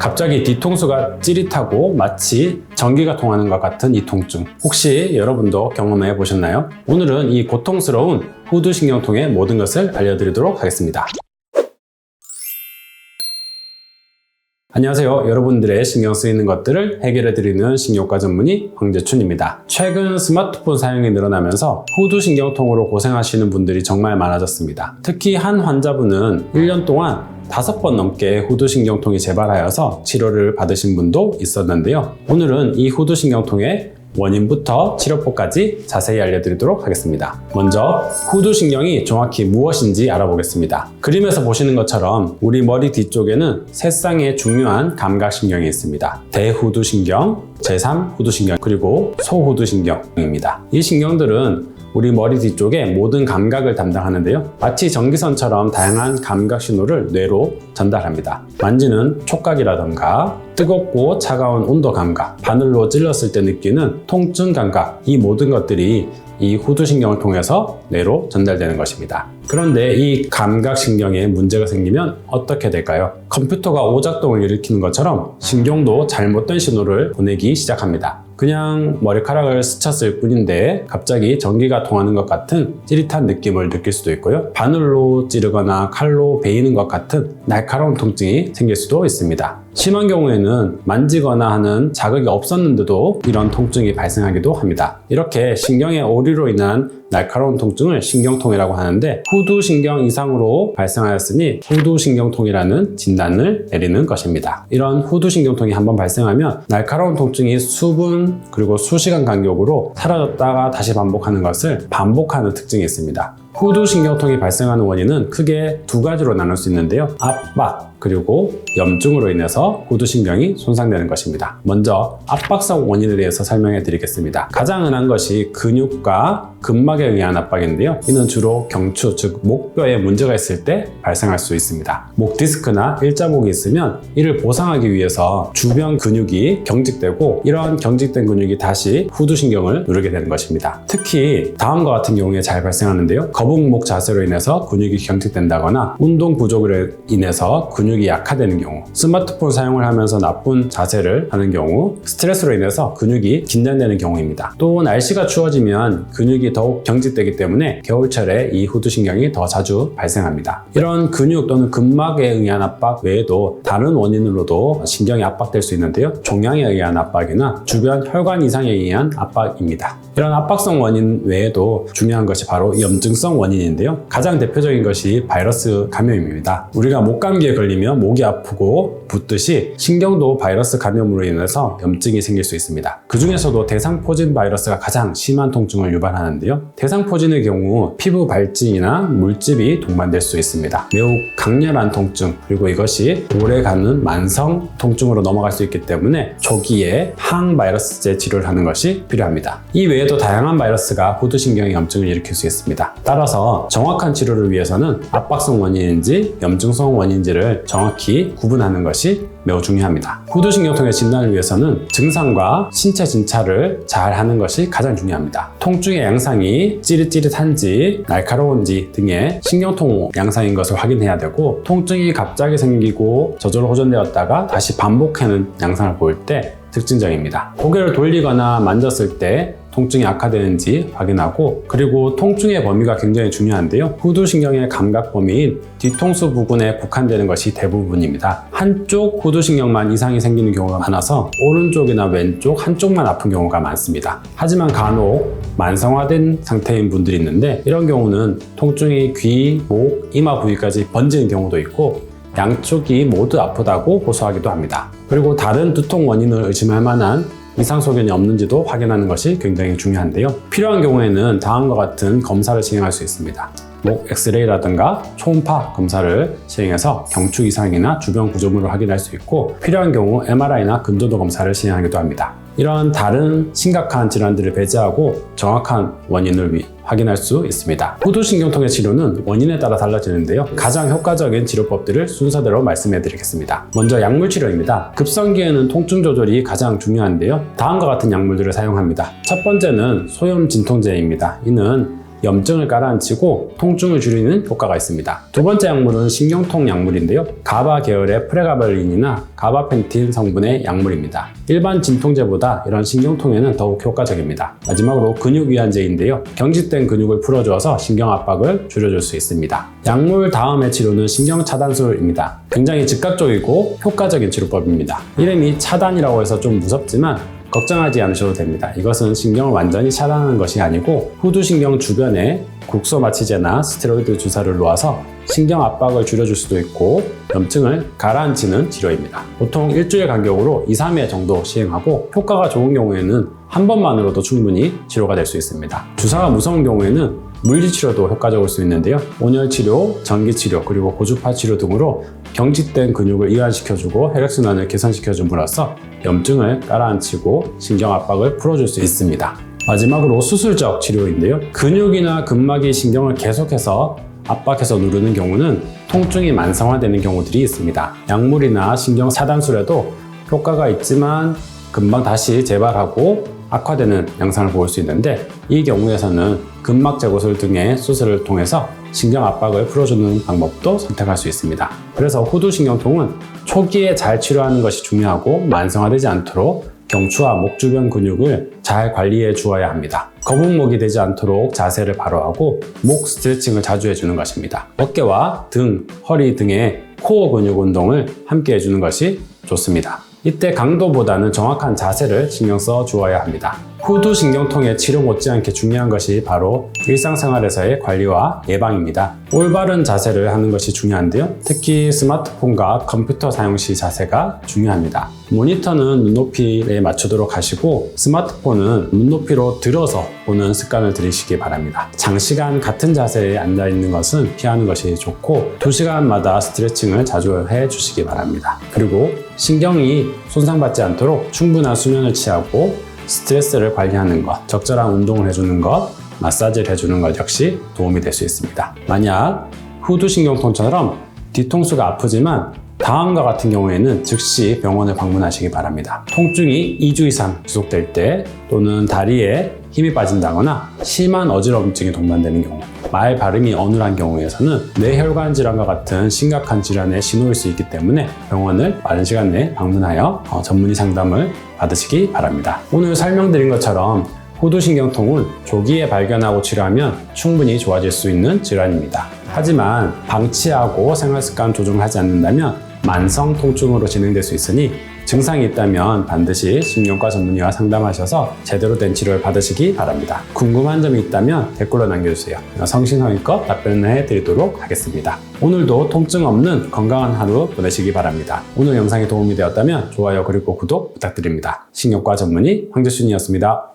갑자기 뒤통수가 찌릿하고 마치 전기가 통하는 것 같은 이 통증, 혹시 여러분도 경험해 보셨나요? 오늘은 이 고통스러운 후두신경통의 모든 것을 알려드리도록 하겠습니다. 안녕하세요. 여러분들의 신경 쓰이는 것들을 해결해드리는 신경과 전문의 황재춘입니다. 최근 스마트폰 사용이 늘어나면서 후두신경통으로 고생하시는 분들이 정말 많아졌습니다. 특히 한 환자분은 1년 동안 5번 넘게 후두신경통이 재발하여서 치료를 받으신 분도 있었는데요. 오늘은 이 후두신경통의 원인부터 치료법까지 자세히 알려드리도록 하겠습니다. 먼저 후두신경이 정확히 무엇인지 알아보겠습니다. 그림에서 보시는 것처럼 우리 머리 뒤쪽에는 세 쌍의 중요한 감각신경이 있습니다. 대후두신경, 제3후두신경, 그리고 소후두신경입니다. 이 신경들은 우리 머리 뒤쪽에 모든 감각을 담당하는데요. 마치 전기선처럼 다양한 감각 신호를 뇌로 전달합니다. 만지는 촉각이라던가 뜨겁고 차가운 온도 감각, 바늘로 찔렀을 때 느끼는 통증 감각, 이 모든 것들이 이 후두신경을 통해서 뇌로 전달되는 것입니다. 그런데 이 감각신경에 문제가 생기면 어떻게 될까요? 컴퓨터가 오작동을 일으키는 것처럼 신경도 잘못된 신호를 보내기 시작합니다. 그냥 머리카락을 스쳤을 뿐인데 갑자기 전기가 통하는 것 같은 찌릿한 느낌을 느낄 수도 있고요. 바늘로 찌르거나 칼로 베이는 것 같은 날카로운 통증이 생길 수도 있습니다. 심한 경우에는 만지거나 하는 자극이 없었는데도 이런 통증이 발생하기도 합니다. 이렇게 신경의 오류로 인한 날카로운 통증을 신경통이라고 하는데 후두신경 이상으로 발생하였으니 후두신경통이라는 진단을 내리는 것입니다. 이런 후두신경통이 한번 발생하면 날카로운 통증이 수분 그리고 수시간 간격으로 사라졌다가 다시 반복하는 것을 반복하는 특징이 있습니다. 후두신경통이 발생하는 원인은 크게 두 가지로 나눌 수 있는데요. 압박 그리고 염증으로 인해서 후두신경이 손상되는 것입니다. 먼저 압박성 원인에 대해서 설명해 드리겠습니다. 가장 흔한 것이 근육과 근막에 의한 압박인데요. 이는 주로 경추, 즉 목뼈에 문제가 있을 때 발생할 수 있습니다. 목 디스크나 일자목이 있으면 이를 보상하기 위해서 주변 근육이 경직되고 이러한 경직된 근육이 다시 후두신경을 누르게 되는 것입니다. 특히 다음과 같은 경우에 잘 발생하는데요. 거북목 자세로 인해서 근육이 경직된다거나 운동 부족으로 인해서 근육이 약화되는 경우, 스마트폰 사용을 하면서 나쁜 자세를 하는 경우, 스트레스로 인해서 근육이 긴장되는 경우입니다. 또 날씨가 추워지면 근육이 더욱 경직되기 때문에 겨울철에 이 후두신경이 더 자주 발생합니다. 이런 근육 또는 근막에 의한 압박 외에도 다른 원인으로도 신경이 압박될 수 있는데요. 종양에 의한 압박이나 주변 혈관 이상에 의한 압박입니다. 이런 압박성 원인 외에도 중요한 것이 바로 염증성 원인인데요. 가장 대표적인 것이 바이러스 감염입니다. 우리가 목감기에 걸리면 목이 아프고 붓듯이 신경도 바이러스 감염으로 인해서 염증이 생길 수 있습니다. 그 중에서도 대상포진 바이러스가 가장 심한 통증을 유발하는데요. 대상포진의 경우 피부 발진이나 물집이 동반될 수 있습니다. 매우 강렬한 통증, 그리고 이것이 오래가는 만성 통증으로 넘어갈 수 있기 때문에 초기에 항바이러스제 치료를 하는 것이 필요합니다. 이 외에도 다양한 바이러스가 후두신경의 염증을 일으킬 수 있습니다. 따라서 정확한 치료를 위해서는 압박성 원인인지 염증성 원인지를 정확히 구분하는 것이 매우 중요합니다. 후두신경통의 진단을 위해서는 증상과 신체 진찰을 잘 하는 것이 가장 중요합니다. 통증의 양상이 찌릿찌릿한지 날카로운지 등의 신경통 양상인 것을 확인해야 되고, 통증이 갑자기 생기고 저절로 호전되었다가 다시 반복하는 양상을 보일 때 특징적입니다. 고개를 돌리거나 만졌을 때 통증이 악화되는지 확인하고, 그리고 통증의 범위가 굉장히 중요한데요. 후두신경의 감각 범위인 뒤통수 부근에 국한되는 것이 대부분입니다. 한쪽 후두신경만 이상이 생기는 경우가 많아서 오른쪽이나 왼쪽 한쪽만 아픈 경우가 많습니다. 하지만 간혹 만성화된 상태인 분들이 있는데 이런 경우는 통증이 귀, 목, 이마 부위까지 번지는 경우도 있고 양쪽이 모두 아프다고 호소하기도 합니다. 그리고 다른 두통 원인을 의심할 만한 이상소견이 없는지도 확인하는 것이 굉장히 중요한데요. 필요한 경우에는 다음과 같은 검사를 진행할 수 있습니다. 목 엑스레이라든가 초음파 검사를 시행해서 경추 이상이나 주변 구조물을 확인할 수 있고, 필요한 경우 MRI나 근조도 검사를 진행하기도 합니다. 이런 다른 심각한 질환들을 배제하고 정확한 원인을 확인할 수 있습니다. 후두신경통의 치료는 원인에 따라 달라지는데요. 가장 효과적인 치료법들을 순서대로 말씀해 드리겠습니다. 먼저 약물 치료입니다. 급성기에는 통증 조절이 가장 중요한데요. 다음과 같은 약물들을 사용합니다. 첫 번째는 소염 진통제입니다. 이는 염증을 가라앉히고 통증을 줄이는 효과가 있습니다. 두 번째 약물은 신경통 약물인데요. 가바 계열의 프레가발린이나 가바펜틴 성분의 약물입니다. 일반 진통제보다 이런 신경통에는 더욱 효과적입니다. 마지막으로 근육이완제인데요. 경직된 근육을 풀어주어서 신경 압박을 줄여줄 수 있습니다. 약물 다음의 치료는 신경차단술입니다. 굉장히 즉각적이고 효과적인 치료법입니다. 이름이 차단이라고 해서 좀 무섭지만 걱정하지 않으셔도 됩니다. 이것은 신경을 완전히 차단하는 것이 아니고 후두신경 주변에 국소마취제나 스테로이드 주사를 놓아서 신경 압박을 줄여줄 수도 있고 염증을 가라앉히는 치료입니다. 보통 일주일 간격으로 2, 3회 정도 시행하고 효과가 좋은 경우에는 한 번만으로도 충분히 치료가 될 수 있습니다. 주사가 무서운 경우에는 물리치료도 효과적일 수 있는데요. 온열치료, 전기치료, 그리고 고주파 치료 등으로 경직된 근육을 이완시켜주고 혈액순환을 개선시켜줌으로써 염증을 가라앉히고 신경 압박을 풀어줄 수 있습니다. 마지막으로 수술적 치료인데요. 근육이나 근막이 신경을 계속해서 압박해서 누르는 경우는 통증이 만성화되는 경우들이 있습니다. 약물이나 신경 차단술에도 효과가 있지만 금방 다시 재발하고 악화되는 양상을 볼 수 있는데 이 경우에서는 근막 제거술 등의 수술을 통해서 신경 압박을 풀어주는 방법도 선택할 수 있습니다. 그래서 후두신경통은 초기에 잘 치료하는 것이 중요하고 만성화되지 않도록 경추와 목 주변 근육을 잘 관리해 주어야 합니다. 거북목이 되지 않도록 자세를 바로 하고 목 스트레칭을 자주 해주는 것입니다. 어깨와 등, 허리 등의 코어 근육 운동을 함께 해주는 것이 좋습니다. 이때 강도보다는 정확한 자세를 신경 써 주어야 합니다. 후두신경통의 치료 못지않게 중요한 것이 바로 일상생활에서의 관리와 예방입니다. 올바른 자세를 하는 것이 중요한데요. 특히 스마트폰과 컴퓨터 사용 시 자세가 중요합니다. 모니터는 눈높이에 맞추도록 하시고 스마트폰은 눈높이로 들어서 보는 습관을 들이시기 바랍니다. 장시간 같은 자세에 앉아 있는 것은 피하는 것이 좋고 2시간마다 스트레칭을 자주 해 주시기 바랍니다. 그리고 신경이 손상받지 않도록 충분한 수면을 취하고 스트레스를 관리하는 것, 적절한 운동을 해주는 것, 마사지를 해주는 것 역시 도움이 될 수 있습니다. 만약 후두신경통처럼 뒤통수가 아프지만 다음과 같은 경우에는 즉시 병원을 방문하시기 바랍니다. 통증이 2주 이상 지속될 때 또는 다리에 힘이 빠진다거나 심한 어지러움증이 동반되는 경우, 말 발음이 어눌한 경우에서는 뇌혈관 질환과 같은 심각한 질환의 신호일 수 있기 때문에 병원을 빠른 시간 내에 방문하여 전문의 상담을 받으시기 바랍니다. 오늘 설명드린 것처럼 후두신경통은 조기에 발견하고 치료하면 충분히 좋아질 수 있는 질환입니다. 하지만 방치하고 생활습관 조정을 하지 않는다면 만성 통증으로 진행될 수 있으니 증상이 있다면 반드시 신경과 전문의와 상담하셔서 제대로 된 치료를 받으시기 바랍니다. 궁금한 점이 있다면 댓글로 남겨주세요. 성심성의껏 답변을 해드리도록 하겠습니다. 오늘도 통증 없는 건강한 하루 보내시기 바랍니다. 오늘 영상이 도움이 되었다면 좋아요 그리고 구독 부탁드립니다. 신경과 전문의 황재순이었습니다.